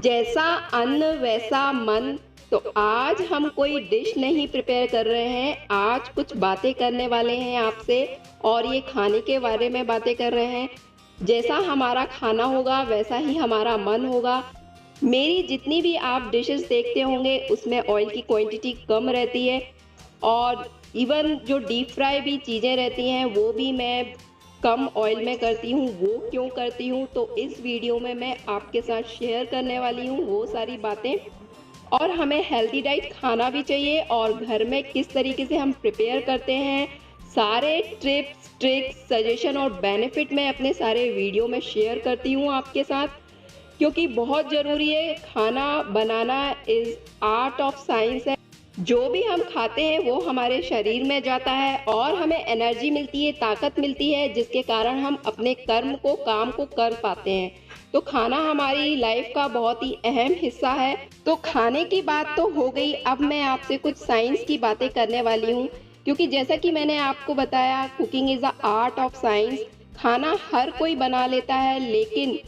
जैसा अन्न वैसा मन। तो आज हम कोई डिश नहीं प्रिपेयर कर रहे हैं, आज कुछ बातें करने वाले हैं आपसे और ये खाने के बारे में बातें कर रहे हैं। जैसा हमारा खाना होगा वैसा ही हमारा मन होगा। मेरी जितनी भी आप डिशेस देखते होंगे उसमें ऑयल की क्वांटिटी कम रहती है और इवन जो डीप फ्राई भी चीज़ें रहती हैं वो भी मैं कम ऑयल में करती हूँ। वो क्यों करती हूँ तो इस वीडियो में मैं आपके साथ शेयर करने वाली हूँ वो सारी बातें। और हमें हेल्दी डाइट खाना भी चाहिए और घर में किस तरीके से हम प्रिपेयर करते हैं, सारे टिप्स ट्रिक्स सजेशन और बेनिफिट मैं अपने सारे वीडियो में शेयर करती हूँ आपके साथ, क्योंकि बहुत ज़रूरी है। खाना बनाना इज़ आर्ट ऑफ साइंस है। जो भी हम खाते हैं वो हमारे शरीर में जाता है और हमें एनर्जी मिलती है, ताकत मिलती है, जिसके कारण हम अपने काम को कर पाते हैं। तो खाना हमारी लाइफ का बहुत ही अहम हिस्सा है। तो खाने की बात तो हो गई, अब मैं आपसे कुछ साइंस की बातें करने वाली हूँ, क्योंकि जैसा कि मैंने आपको बताया cooking is a art of science. खाना हर कोई बना लेता है लेकिन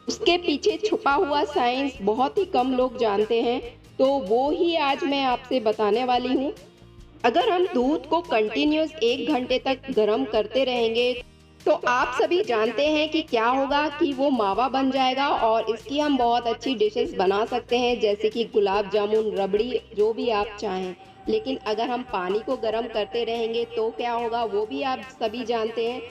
उसके पीछे छुपा हुआ साइंस बहुत ही कम लोग जानते हैं। तो वो ही आज मैं आपसे बताने वाली हूँ। अगर हम दूध को कंटिन्यूस 1 घंटे तक गर्म करते रहेंगे तो आप सभी जानते हैं कि क्या होगा कि वो मावा बन जाएगा और इसकी हम बहुत अच्छी डिशेस बना सकते हैं, जैसे कि गुलाब जामुन, रबड़ी, जो भी आप चाहें। लेकिन अगर हम पानी को गर्म करते रहेंगे तो क्या होगा वो भी आप सभी जानते हैं।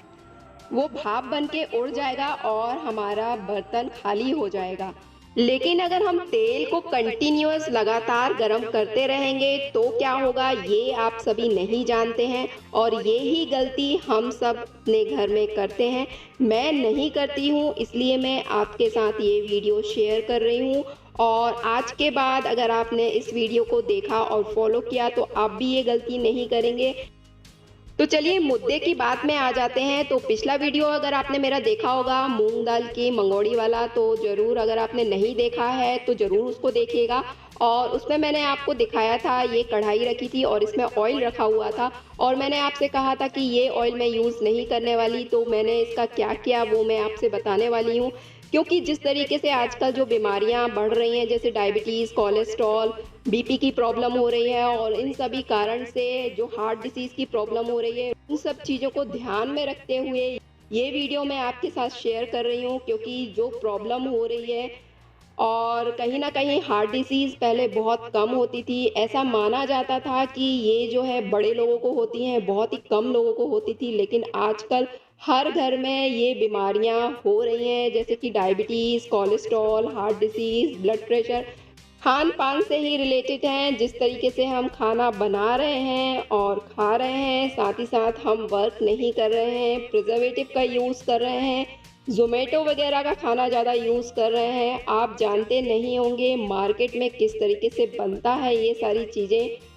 वो भाप बन के उड़ जाएगा और हमारा बर्तन खाली हो जाएगा। लेकिन अगर हम तेल को कंटिन्यूअस लगातार गर्म करते रहेंगे तो क्या होगा ये आप सभी नहीं जानते हैं और ये ही गलती हम सब अपने घर में करते हैं। मैं नहीं करती हूँ, इसलिए मैं आपके साथ ये वीडियो शेयर कर रही हूँ। और आज के बाद अगर आपने इस वीडियो को देखा और फॉलो किया तो आप भी ये गलती नहीं करेंगे। तो चलिए मुद्दे की बात में आ जाते हैं। तो पिछला वीडियो अगर आपने मेरा देखा होगा मूंग दाल की मंगोड़ी वाला, तो ज़रूर, अगर आपने नहीं देखा है तो ज़रूर उसको देखिएगा। और उसमें मैंने आपको दिखाया था, ये कढ़ाई रखी थी और इसमें ऑयल रखा हुआ था और मैंने आपसे कहा था कि ये ऑयल मैं यूज़ नहीं करने वाली। तो मैंने इसका क्या किया वो मैं आपसे बताने वाली हूँ, क्योंकि जिस तरीके से आजकल जो बीमारियां बढ़ रही हैं, जैसे डायबिटीज़, कोलेस्ट्रॉल, बीपी की प्रॉब्लम हो रही है और इन सभी कारण से जो हार्ट डिसीज़ की प्रॉब्लम हो रही है, उन सब चीज़ों को ध्यान में रखते हुए ये वीडियो मैं आपके साथ शेयर कर रही हूँ। क्योंकि जो प्रॉब्लम हो रही है और कहीं न कहीं हार्ट डिसीज़ पहले बहुत कम होती थी। ऐसा माना जाता था कि ये जो है बड़े लोगों को होती हैं, बहुत ही कम लोगों को होती थी। लेकिन आजकल हर घर में ये बीमारियाँ हो रही हैं, जैसे कि diabetes, cholesterol, heart disease, blood pressure, खान-पान से ही रिलेटेड हैं। जिस तरीके से हम खाना बना रहे हैं और खा रहे हैं, साथ ही साथ हम वर्क नहीं कर रहे हैं, प्रिजर्वेटिव का यूज़ कर रहे हैं, ज़ोमैटो वगैरह का खाना ज़्यादा यूज़ कर रहे हैं। आप जानते नहीं होंगे मार्केट में किस तरीके से बनता है ये सारी चीज़ें।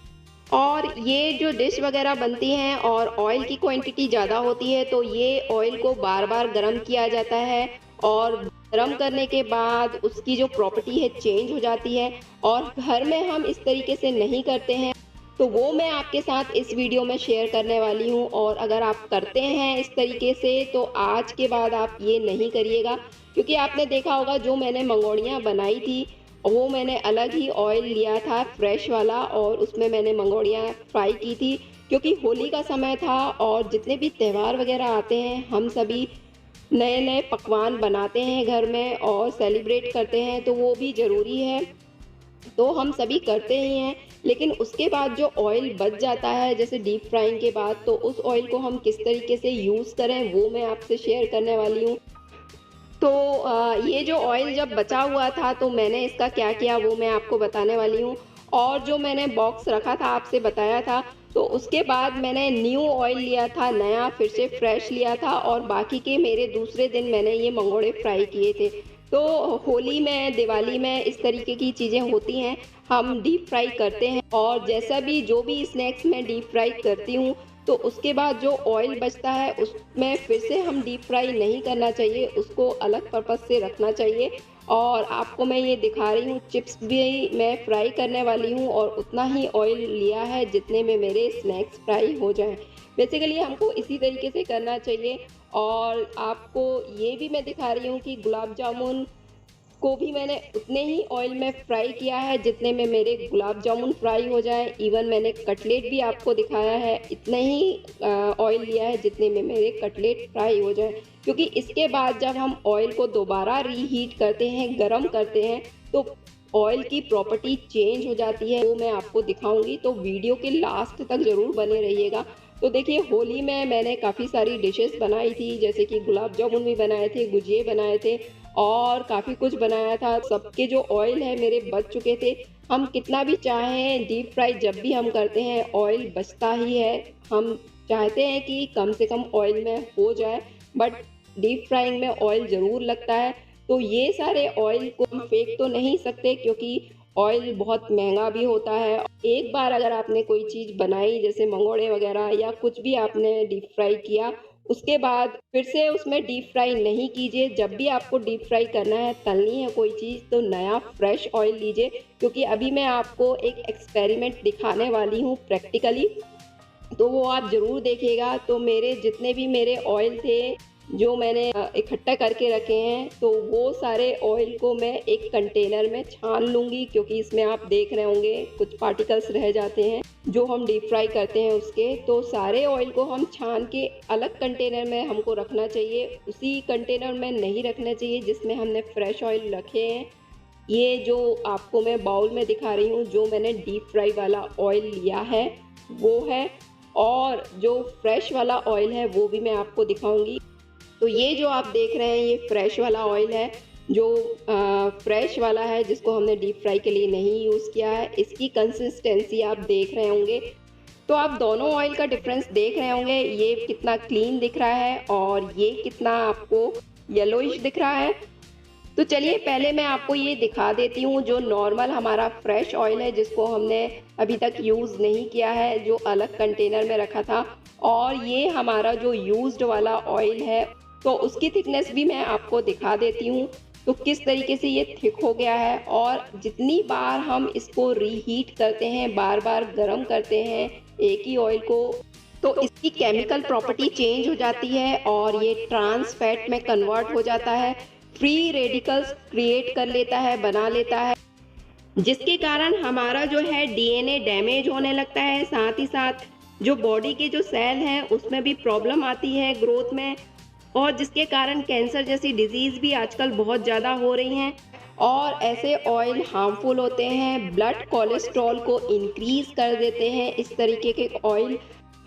और ये जो डिश वगैरह बनती हैं और ऑयल की क्वांटिटी ज़्यादा होती है, तो ये ऑयल को बार-बार गरम किया जाता है और गरम करने के बाद उसकी जो प्रॉपर्टी है चेंज हो जाती है और घर में हम इस तरीके से नहीं करते हैं। तो वो मैं आपके साथ इस वीडियो में शेयर करने वाली हूँ और अगर आप करते हैं इस तरीके से तो आज के बाद आप ये नहीं करिएगा। क्योंकि आपने देखा होगा जो मैंने मंगोड़ियाँ बनाई थी वो मैंने अलग ही ऑयल लिया था फ्रेश वाला और उसमें मैंने मंगोड़ियाँ फ्राई की थी। क्योंकि होली का समय था और जितने भी त्यौहार वगैरह आते हैं हम सभी नए-नए पकवान बनाते हैं घर में और सेलिब्रेट करते हैं, तो वो भी ज़रूरी है। तो हम सभी करते ही हैं, लेकिन उसके बाद जो ऑयल बच जाता है जैसे डीप फ्राइंग के बाद, तो उस ऑयल को हम किस तरीके से यूज़ करें वो मैं आपसे शेयर करने वाली हूँ। तो ये जो ऑयल जब बचा हुआ था तो मैंने इसका क्या किया वो मैं आपको बताने वाली हूँ। और जो मैंने बॉक्स रखा था आपसे बताया था, तो उसके बाद मैंने न्यू ऑयल लिया था, नया फिर से फ्रेश लिया था और बाकी के मेरे दूसरे दिन मैंने ये मंगोड़े फ्राई किए थे। तो होली में, दिवाली में इस तरीके की चीज़ें होती हैं, हम डीप फ्राई करते हैं और जैसा भी जो भी स्नैक्स मैं डीप फ्राई करती हूँ तो उसके बाद जो ऑयल बचता है उसमें फिर से हम डीप फ्राई नहीं करना चाहिए, उसको अलग पर्पज़ से रखना चाहिए। और आपको मैं ये दिखा रही हूँ, चिप्स भी मैं फ्राई करने वाली हूँ और उतना ही ऑयल लिया है जितने में मेरे स्नैक्स फ्राई हो जाएं। बेसिकली हमको इसी तरीके से करना चाहिए। और आपको ये भी मैं दिखा रही हूँ कि गुलाब जामुन को भी मैंने उतने ही ऑयल में फ्राई किया है जितने में मेरे गुलाब जामुन फ्राई हो जाए। इवन मैंने कटलेट भी आपको दिखाया है, इतने ही ऑयल लिया है जितने में मेरे कटलेट फ्राई हो जाए। क्योंकि इसके बाद जब हम ऑयल को दोबारा रीहीट करते हैं, गरम करते हैं, तो ऑयल की प्रॉपर्टी चेंज हो जाती है। वो मैं आपको दिखाऊंगी, तो वीडियो के लास्ट तक ज़रूर बने रहिएगा। तो देखिए, होली में मैंने काफ़ी सारी डिशेस बनाई थी, जैसे कि गुलाब जामुन भी बनाए थे, गुजिये बनाए थे और काफ़ी कुछ बनाया था। सबके जो ऑयल है मेरे बच चुके थे। हम कितना भी चाहें, डीप फ्राई जब भी हम करते हैं ऑयल बचता ही है। हम चाहते हैं कि कम से कम ऑयल में हो जाए, बट डीप फ्राइंग में ऑयल ज़रूर लगता है। तो ये सारे ऑयल को हम फेंक तो नहीं सकते, क्योंकि ऑयल बहुत महंगा भी होता है। एक बार अगर आपने कोई चीज़ बनाई, जैसे मंगोड़े वगैरह या कुछ भी आपने डीप फ्राई किया, उसके बाद फिर से उसमें डीप फ्राई नहीं कीजिए। जब भी आपको डीप फ्राई करना है, तलनी है कोई चीज़, तो नया फ्रेश ऑयल लीजिए। क्योंकि अभी मैं आपको एक एक्सपेरिमेंट दिखाने वाली हूँ प्रैक्टिकली, तो वो आप ज़रूर देखिएगा। तो मेरे जितने भी मेरे ऑयल थे जो मैंने इकट्ठा करके रखे हैं, तो वो सारे ऑयल को मैं एक कंटेनर में छान लूँगी। क्योंकि इसमें आप देख रहे होंगे कुछ पार्टिकल्स रह जाते हैं जो हम डीप फ्राई करते हैं उसके। तो सारे ऑयल को हम छान के अलग कंटेनर में हमको रखना चाहिए, उसी कंटेनर में नहीं रखना चाहिए जिसमें हमने फ्रेश ऑयल रखे हैं। ये जो आपको मैं बाउल में दिखा रही हूँ, जो मैंने डीप फ्राई वाला ऑयल लिया है वो है, और जो फ्रेश वाला ऑयल है वो भी मैं आपको दिखाऊंगी। तो ये जो आप देख रहे हैं, ये फ्रेश वाला ऑयल है, जो फ्रेश वाला है, जिसको हमने डीप फ्राई के लिए नहीं यूज़ किया है। इसकी कंसिस्टेंसी आप देख रहे होंगे, तो आप दोनों ऑयल का डिफरेंस देख रहे होंगे। ये कितना क्लीन दिख रहा है और ये कितना आपको येलोइश दिख रहा है। तो चलिए, पहले मैं आपको ये दिखा देती हूँ जो नॉर्मल हमारा फ्रेश ऑयल है, जिसको हमने अभी तक यूज़ नहीं किया है, जो अलग कंटेनर में रखा था। और ये हमारा जो यूज्ड वाला ऑयल है, तो उसकी थिकनेस भी मैं आपको दिखा देती हूँ। तो किस तरीके से ये थिक हो गया है, और जितनी बार हम इसको रीहीट करते हैं, बार बार गर्म करते हैं एक ही ऑयल को, तो इसकी केमिकल प्रॉपर्टी चेंज हो जाती है और ये ट्रांस फैट में कन्वर्ट हो जाता है। फ्री रेडिकल्स क्रिएट कर लेता है, बना लेता है, जिसके कारण हमारा जो है डीएनए डैमेज होने लगता है। साथ ही साथ जो बॉडी के जो सेल हैं उसमें भी प्रॉब्लम आती है ग्रोथ में, और जिसके कारण कैंसर जैसी डिजीज़ भी आजकल बहुत ज़्यादा हो रही हैं। और ऐसे ऑयल हार्मफुल होते हैं, ब्लड कोलेस्ट्रॉल को इंक्रीज़ कर देते हैं। इस तरीके के ऑयल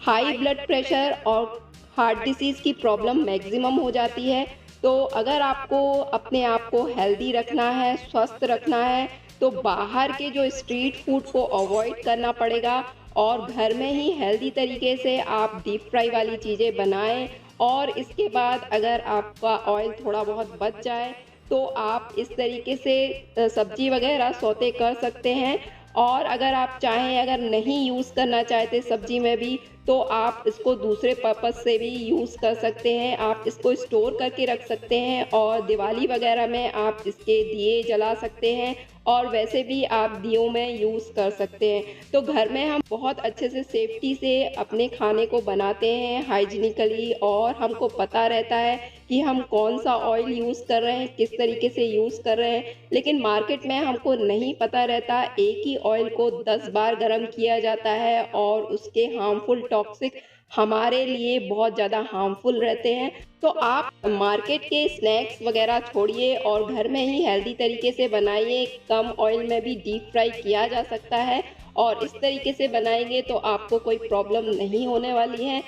हाई ब्लड प्रेशर और हार्ट डिसीज़ की प्रॉब्लम मैक्सिमम हो जाती है। तो अगर आपको अपने आप को हेल्दी रखना है, स्वस्थ रखना है, तो बाहर के जो स्ट्रीट फूड को अवॉइड करना पड़ेगा, और घर में ही हेल्दी तरीके से आप डीप फ्राई वाली चीज़ें बनाएं। और इसके बाद अगर आपका ऑयल थोड़ा बहुत बच जाए, तो आप इस तरीके से सब्जी वगैरह सौते कर सकते हैं। और अगर आप चाहें, अगर नहीं यूज़ करना चाहते सब्जी में भी, तो आप इसको दूसरे पर्पज़ से भी यूज़ कर सकते हैं। आप इसको स्टोर करके रख सकते हैं, और दिवाली वगैरह में आप इसके दिए जला सकते हैं, और वैसे भी आप दियों में यूज़ कर सकते हैं। तो घर में हम बहुत अच्छे से सेफ्टी से अपने खाने को बनाते हैं, हाइजीनिकली, और हमको पता रहता है कि हम कौन सा ऑयल यूज़ कर रहे हैं, किस तरीके से यूज़ कर रहे हैं। लेकिन मार्केट में हमको नहीं पता रहता, एक ही ऑयल को 10 बार गर्म किया जाता है, और उसके हार्मफुल टॉक्सिक हमारे लिए बहुत ज़्यादा हार्मफुल रहते हैं। तो आप मार्केट के स्नैक्स वगैरह छोड़िए और घर में ही हेल्दी तरीके से बनाइए। कम ऑयल में भी डीप फ्राई किया जा सकता है, और इस तरीके से बनाएंगे तो आपको कोई प्रॉब्लम नहीं होने वाली है।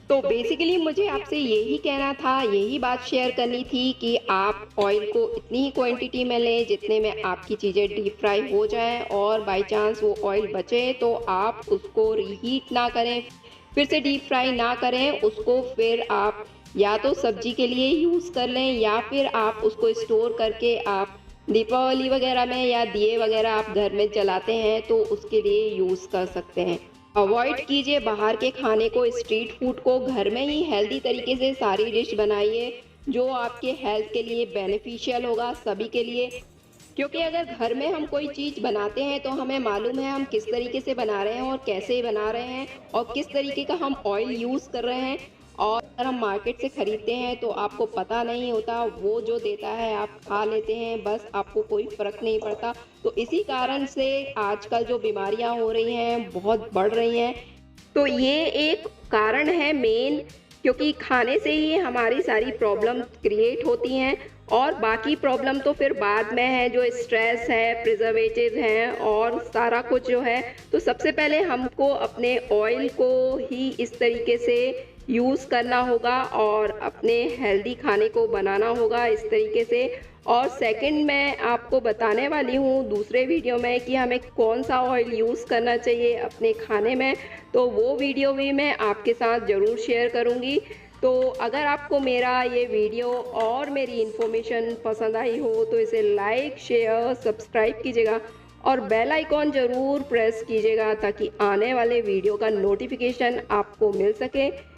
तो बेसिकली मुझे आपसे यही कहना था, यही बात शेयर करनी थी कि आप ऑयल को इतनी ही क्वांटिटी में लें जितने में आपकी चीज़ें डीप फ्राई हो जाएं, और बाय चांस वो ऑयल बचे तो आप उसको रीहीट ना करें, फिर से डीप फ्राई ना करें उसको। फिर आप या तो सब्जी के लिए यूज़ कर लें, या फिर आप उसको स्टोर करके आप दीपावली वगैरह में या दिए वगैरह आप घर में जलाते हैं तो उसके लिए यूज़ कर सकते हैं। अवॉइड कीजिए बाहर के खाने को, स्ट्रीट फूड को। घर में ही हेल्दी तरीके से सारी डिश बनाइए जो आपके हेल्थ के लिए बेनिफिशियल होगा, सभी के लिए। क्योंकि अगर घर में हम कोई चीज़ बनाते हैं तो हमें मालूम है हम किस तरीके से बना रहे हैं और कैसे बना रहे हैं, और किस तरीके का हम ऑयल यूज़ कर रहे हैं। और अगर हम मार्केट से खरीदते हैं तो आपको पता नहीं होता, वो जो देता है आप खा लेते हैं, बस आपको कोई फ़र्क नहीं पड़ता। तो इसी कारण से आजकल जो बीमारियां हो रही हैं बहुत बढ़ रही हैं। तो ये एक कारण है मेन, क्योंकि खाने से ही हमारी सारी प्रॉब्लम क्रिएट होती हैं और बाकी प्रॉब्लम तो फिर बाद में है, जो स्ट्रेस है, प्रिजर्वेटिव हैं और सारा कुछ जो है। तो सबसे पहले हमको अपने ऑयल को ही इस तरीके से यूज़ करना होगा और अपने हेल्दी खाने को बनाना होगा इस तरीके से। और सेकंड मैं आपको बताने वाली हूँ दूसरे वीडियो में कि हमें कौन सा ऑयल यूज़ करना चाहिए अपने खाने में, तो वो वीडियो भी मैं आपके साथ ज़रूर शेयर करूँगी। तो अगर आपको मेरा ये वीडियो और मेरी इन्फॉर्मेशन पसंद आई हो तो इसे लाइक, शेयर, सब्सक्राइब कीजिएगा और बेल आइकॉन ज़रूर प्रेस कीजिएगा ताकि आने वाले वीडियो का नोटिफिकेशन आपको मिल सके।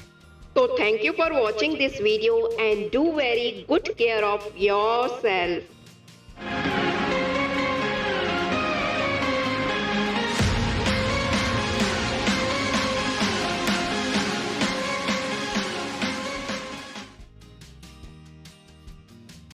So thank you for watching this video and do very good care of yourself.